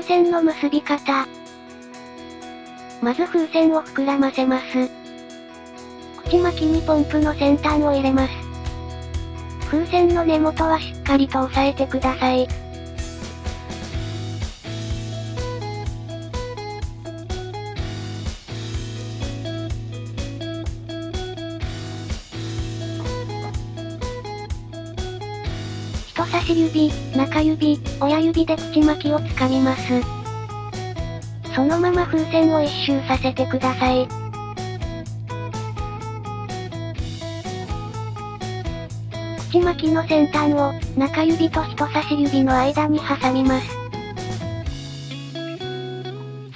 線の結び方。まず風船を膨らませます。口巻きにポンプの先端を入れます。風船の根元はしっかりと押さえてください。人差し指、中指、親指で口巻きをつかみます。そのまま風船を一周させてください。口巻きの先端を、中指と人差し指の間に挟みます。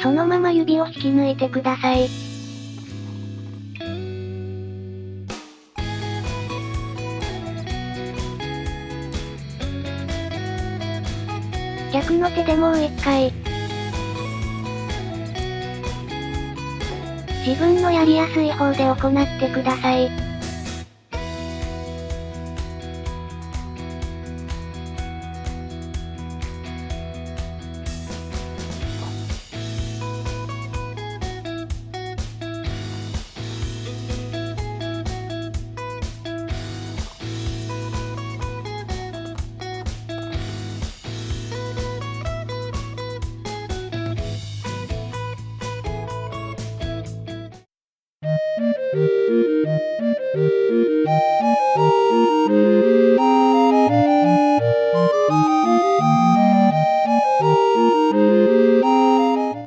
そのまま指を引き抜いてください。逆の手でもう一回。自分のやりやすい方で行ってください。